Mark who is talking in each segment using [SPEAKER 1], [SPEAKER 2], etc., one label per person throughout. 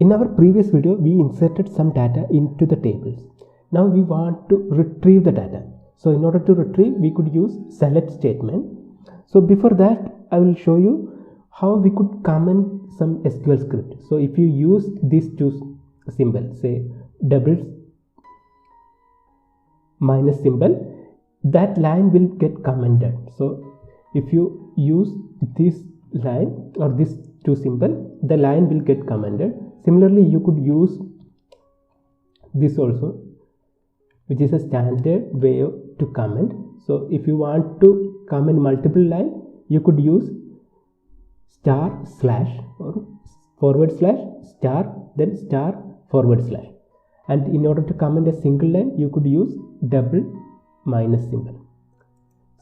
[SPEAKER 1] In our previous video, we inserted some data into the tables. Now we want to retrieve the data. So in order to retrieve, we could use select statement. So before that, I will show you how we could comment some SQL script. So if you use these two symbols, say double minus symbol, that line will get commented. So if you use this line or this two symbol, the line will get commented. Similarly, you could use this also, which is a standard way to comment. So if you want to comment multiple lines, you could use star slash or forward slash star, then star forward slash. And in order to comment a single line, you could use double minus symbol.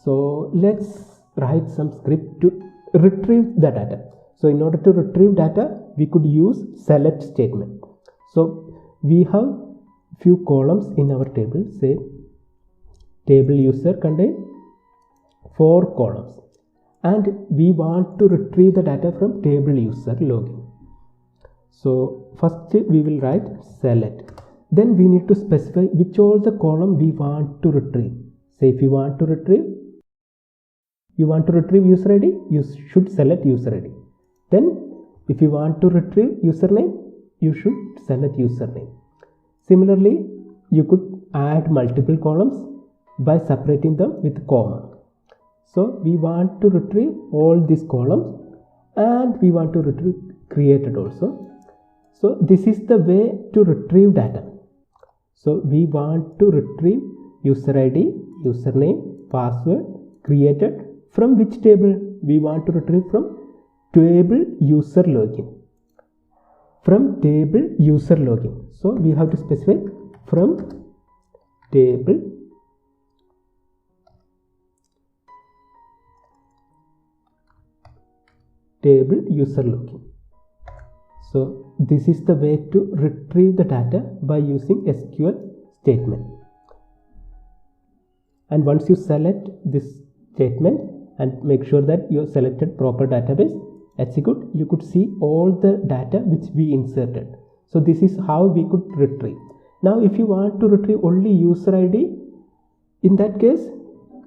[SPEAKER 1] So let's write some script to retrieve the data. So in order to retrieve data, we could use select statement. So we have few columns in our table. Say table user contain 4 columns, and we want to retrieve the data from table user login. So first we will write select. Then we need to specify which all the column we want to retrieve. Say if you want to retrieve user ID, you should select user ID. Then if you want to retrieve username, you should select username. Similarly, you could add multiple columns by separating them with comma. So we want to retrieve all these columns, and we want to retrieve created also. So this is the way to retrieve data. So we want to retrieve user ID, username, password, created. From which table? We want to retrieve from table user login. From table user login. So we have to specify from table user login. So this is the way to retrieve the data by using SQL statement. And once you select this statement and make sure that you selected proper database, execute, you could see all the data which we inserted. So this is how we could retrieve. Now if you want to retrieve only user ID, in that case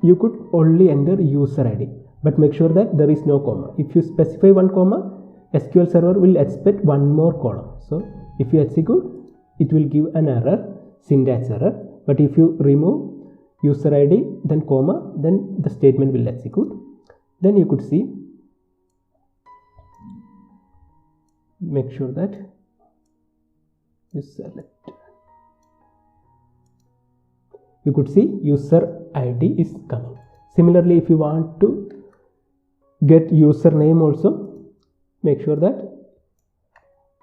[SPEAKER 1] you could only enter user ID, but make sure that there is no comma. If you specify one comma, SQL server will expect one more column. So if you execute, it will give an error, syntax error. But if you remove user ID then comma, then the statement will execute. Then you could see, make sure that you select. You could see user ID is coming. Similarly, if you want to get username also, make sure that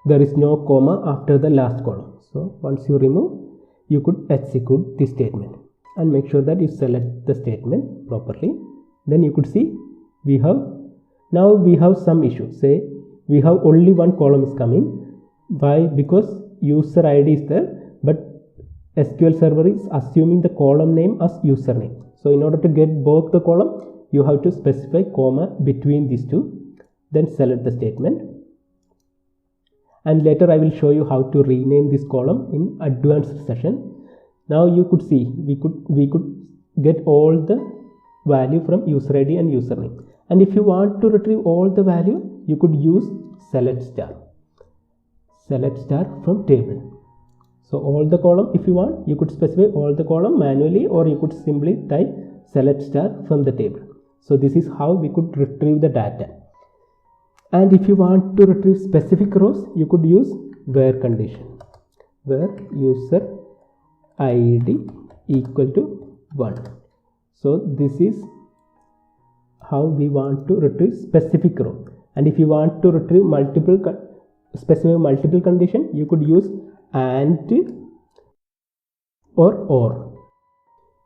[SPEAKER 1] there is no comma after the last column. So once you remove, you could execute this statement and make sure that you select the statement properly. Then you could see we have some issue. Say we have only one column is coming. Why? Because user ID is there, but SQL server is assuming the column name as username. So in order to get both the column, you have to specify comma between these two. Then select the statement, and later I will show you how to rename this column in advanced session. Now you could see we could get all the value from user ID and username. And if you want to retrieve all the value, you could use select star from table. So all the column, if you want, you could specify all the column manually, or you could simply type select star from the table. So this is how we could retrieve the data. And if you want to retrieve specific rows, you could use where condition, where user ID equal to 1. So this is how we want to retrieve specific row. And if you want to retrieve specify multiple condition, you could use and or.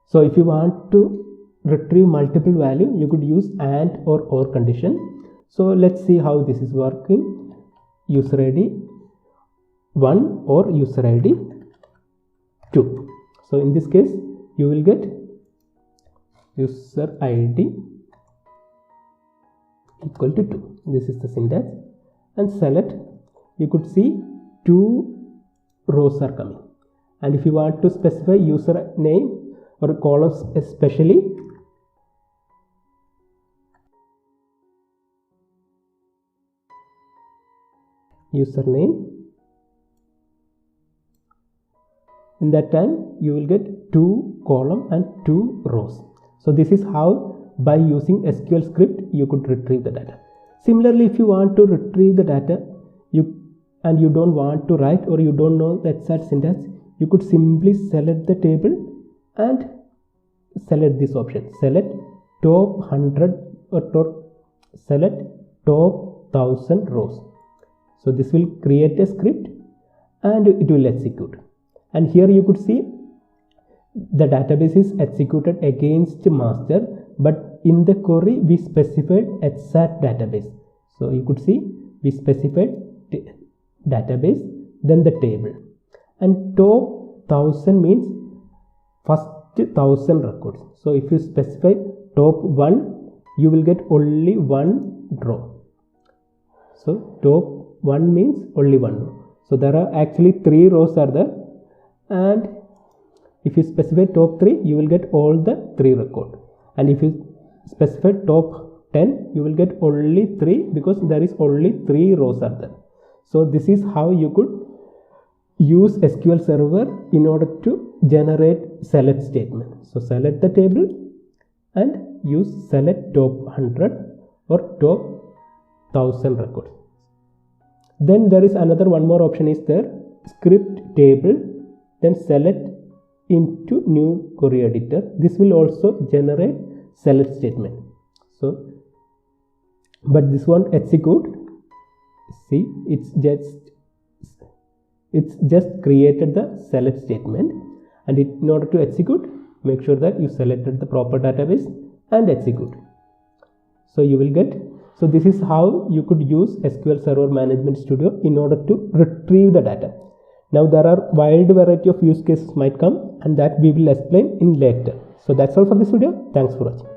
[SPEAKER 1] So if you want to retrieve multiple value, you could use and or condition. So let's see how this is working. User ID 1 or user ID 2. So in this case, you will get user ID equal to 2. This is the syntax. And select, you could see 2 rows are coming. And if you want to specify user name or columns especially, username, in that time you will get 2 columns and 2 rows. So this is how by using SQL script you could retrieve the data. Similarly, if you want to retrieve the data and you don't want to write, or you don't know the exact syntax, you could simply select the table and select this option, select top 100 or select top 1000 rows. So this will create a script and it will execute. And here you could see the database is executed against master, but in the query we specified exact database. So you could see we specified database, then the table, and top 1000 means first 1000 records. So if you specify top 1, you will get only 1 row. So top 1 means only 1 row. So there are actually 3 rows are there, and if you specify top 3, you will get all the 3 records. And if you specify top 10, you will get only 3 because there is only 3 rows are there. So this is how you could use SQL Server in order to generate select statement. So select the table and use select top 100 or top 1000 records. Then there is another one more option is there, script table, then select into new query editor. This will also generate select statement. So but this won't execute. See, it's just created the select statement, and in order to execute, make sure that you selected the proper database and execute. So you will get, so this is how you could use SQL Server Management Studio in order to retrieve the data. Now there are wide variety of use cases might come, and that we will explain in later. So that's all for this video. Thanks for watching.